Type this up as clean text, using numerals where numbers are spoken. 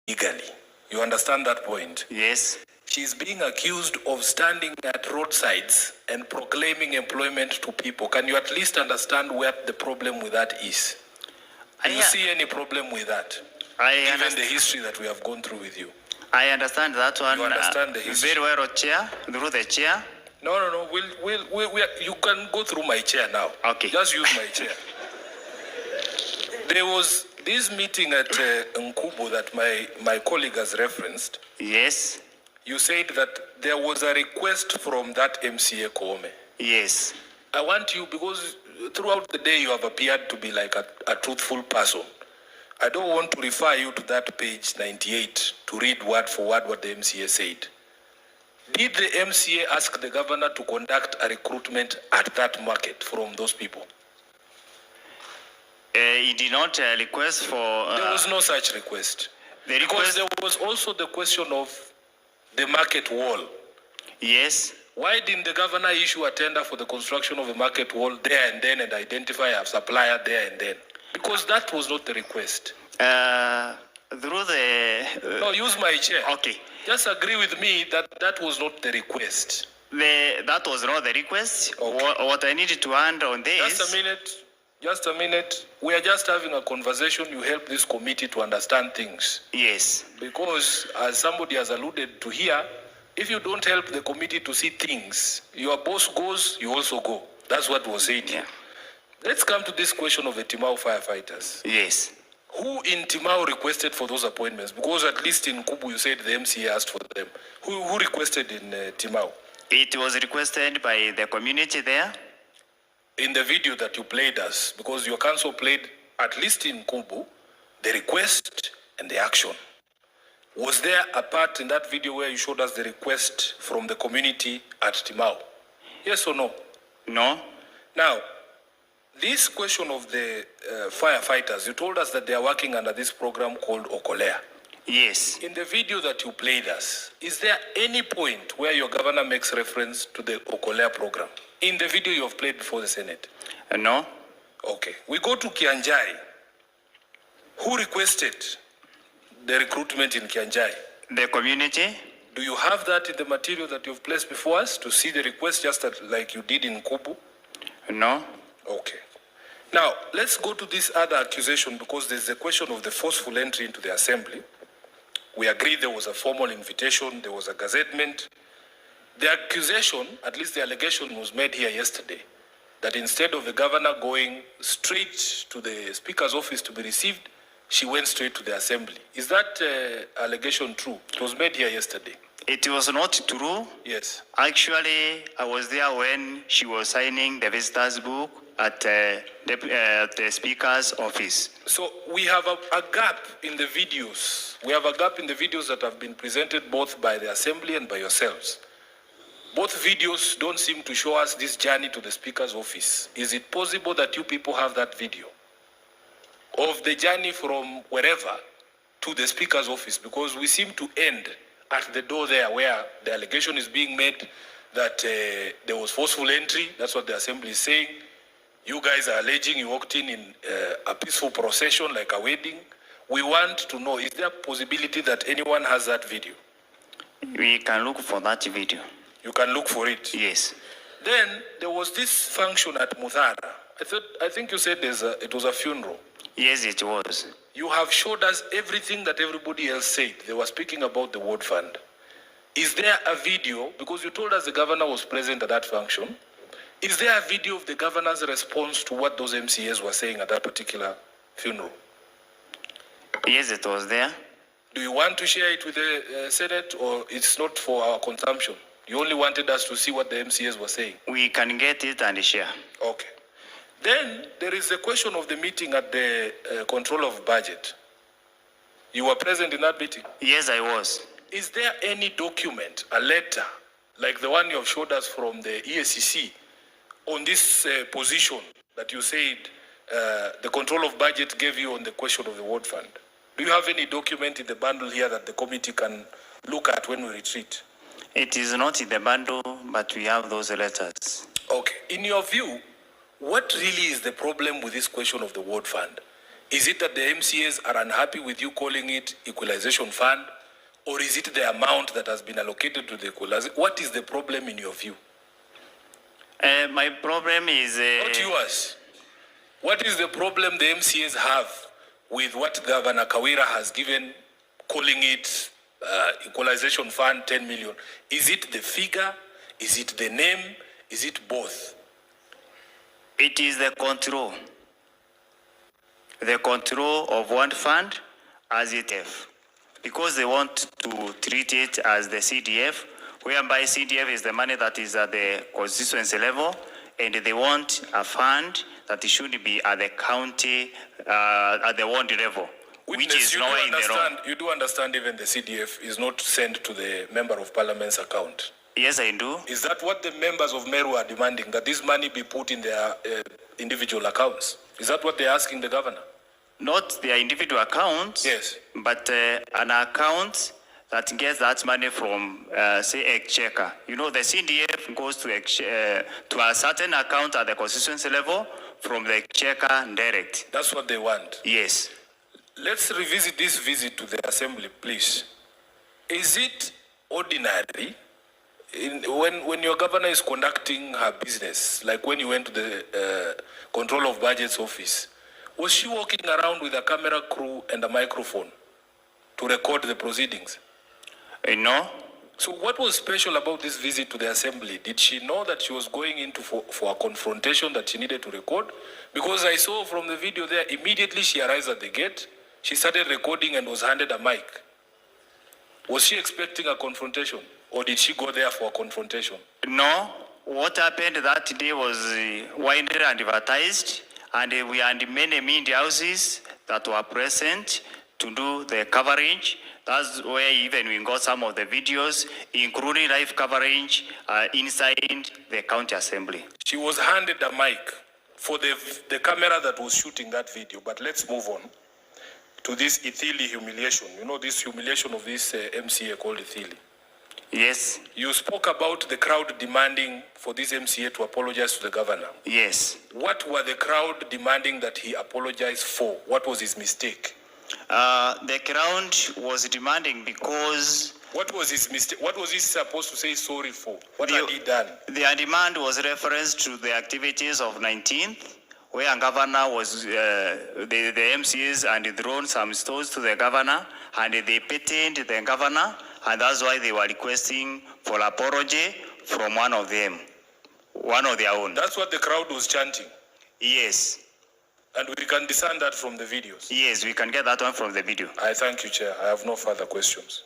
illegally. You understand that point? Yes. She's being accused of standing at roadsides and proclaiming employment to people. Can you at least understand where the problem with that is? Do you see any problem with that? Given the history that we have gone through with you. I understand that one. You understand the history? Very well, Chair. Through the chair. No. You can go through my chair now. Okay. Just use my chair. There was this meeting at Nkubu that my colleague has referenced. Yes. You said that there was a request from that MCA Koome. Yes. I want you, because throughout the day you have appeared to be like a truthful person. I don't want to refer you to that page 98 to read word for word what the MCA said. Did the MCA ask the governor to conduct a recruitment at that market from those people? He did not request for... there was no such request. Because there was also the question of the market wall. Yes. Why didn't the governor issue a tender for the construction of a market wall there and then and identify a supplier there and then? Because that was not the request. Through the... no, use my chair. Okay. Just agree with me that that was not the request. That was not the request. Okay. What I needed to add on this... Just a minute. We are just having a conversation. You help this committee to understand things. Yes. Because as somebody has alluded to here, if you don't help the committee to see things, your boss goes, you also go. That's what was said. Yeah. Let's come to this question of the Timau firefighters. Yes. Who in Timau requested for those appointments? Because at least in Kubu you said the MCA asked for them. Who requested in Timau? It was requested by the community there. In the video that you played us, because your council played, at least in Kubu, the request and the action. Was there a part in that video where you showed us the request from the community at Timau? Yes or no? No. Now, this question of the firefighters, you told us that they are working under this program called Okolea. Yes. In the video that you played us, is there any point where your governor makes reference to the Okolea program? In the video you have played before the Senate? No. Okay. We go to Kianjai. Who requested the recruitment in Kianjai? The community. Do you have that in the material that you've placed before us to see the request just like you did in Kubu? No. Okay. Now, let's go to this other accusation because there's the question of the forceful entry into the assembly. We agree there was a formal invitation, there was a gazettement. The accusation, at least the allegation was made here yesterday, that instead of the governor going straight to the speaker's office to be received, she went straight to the assembly. Is that allegation true? It was made here yesterday. It was not true. Yes. Actually, I was there when she was signing the visitor's book at the speaker's office. So we have a gap in the videos. We have a gap in the videos that have been presented both by the assembly and by yourselves. Both videos don't seem to show us this journey to the speaker's office. Is it possible that you people have that video of the journey from wherever to the speaker's office? Because we seem to end at the door there where the allegation is being made that there was forceful entry. That's what the assembly is saying. You guys are alleging you walked in a peaceful procession like a wedding. We want to know, is there a possibility that anyone has that video? We can look for that video. You can look for it? Yes. Then there was this function at Muthara. I think you said it was a funeral. Yes, it was. You have showed us everything that everybody else said. They were speaking about the ward fund. Is there a video, because you told us the governor was present at that function, is there a video of the governor's response to what those MCAs were saying at that particular funeral? Yes, it was there. Do you want to share it with the Senate, or it's not for our consumption? You only wanted us to see what the MCAs were saying? We can get it and share. Okay. Then there is the question of the meeting at the control of budget. You were present in that meeting? Yes, I was. Is there any document, a letter, like the one you have showed us from the EACC, on this position that you said the control of budget gave you on the question of the ward fund? Do you have any document in the bundle here that the committee can look at when we retreat? It is not in the bundle, but we have those letters. Okay. In your view, what really is the problem with this question of the ward fund? Is it that the MCAs are unhappy with you calling it equalization fund? Or is it the amount that has been allocated to the equalization? What is the problem in your view? My problem is... Not yours. What is the problem the MCAs have with what Governor Kawira has given, calling it equalization fund 10 million? Is it the figure? Is it the name? Is it both? It is the control. The control of one fund as ETF. Because they want to treat it as the CDF, whereby CDF is the money that is at the constituency level, and they want a fund that should be at the county, at the ward level, Witness, which is nowhere in the wrong. You do understand even the CDF is not sent to the Member of Parliament's account? Yes, I do. Is that what the members of Meru are demanding, that this money be put in their individual accounts? Is that what they're asking the governor? Not their individual accounts, Yes. but an account that gets that money from, say, exchequer. You know, the CDF goes to a certain account at the constituency level from the exchequer direct. That's what they want. Yes. Let's revisit this visit to the assembly, please. Is it ordinary when your governor is conducting her business, like when you went to the Control of Budgets office, was she walking around with a camera crew and a microphone to record the proceedings? No. So what was special about this visit to the assembly? Did she know that she was going into for a confrontation that she needed to record? Because I saw from the video there, immediately she arrives at the gate, she started recording and was handed a mic. Was she expecting a confrontation, or did she go there for a confrontation? No. What happened that day was widely advertised, and we had many media houses that were present to do the coverage. That's where even we got some of the videos, including live coverage inside the county assembly. She was handed a mic for the camera that was shooting that video. But let's move on to this Ithili humiliation. You know, this humiliation of this MCA called Ithili. Yes. You spoke about the crowd demanding for this MCA to apologize to the governor. Yes. What were the crowd demanding that he apologize for? What was his mistake? The crowd was demanding because... What was his mistake? What was he supposed to say sorry for? What had he done? Their demand was reference to the activities of 19th, where a governor was, the MCAs and thrown some stones to the governor, and they petitioned the governor, and that's why they were requesting for apology from one of them, one of their own. That's what the crowd was chanting? Yes. And we can discern that from the videos? Yes, we can get that one from the video. I thank you, Chair. I have no further questions.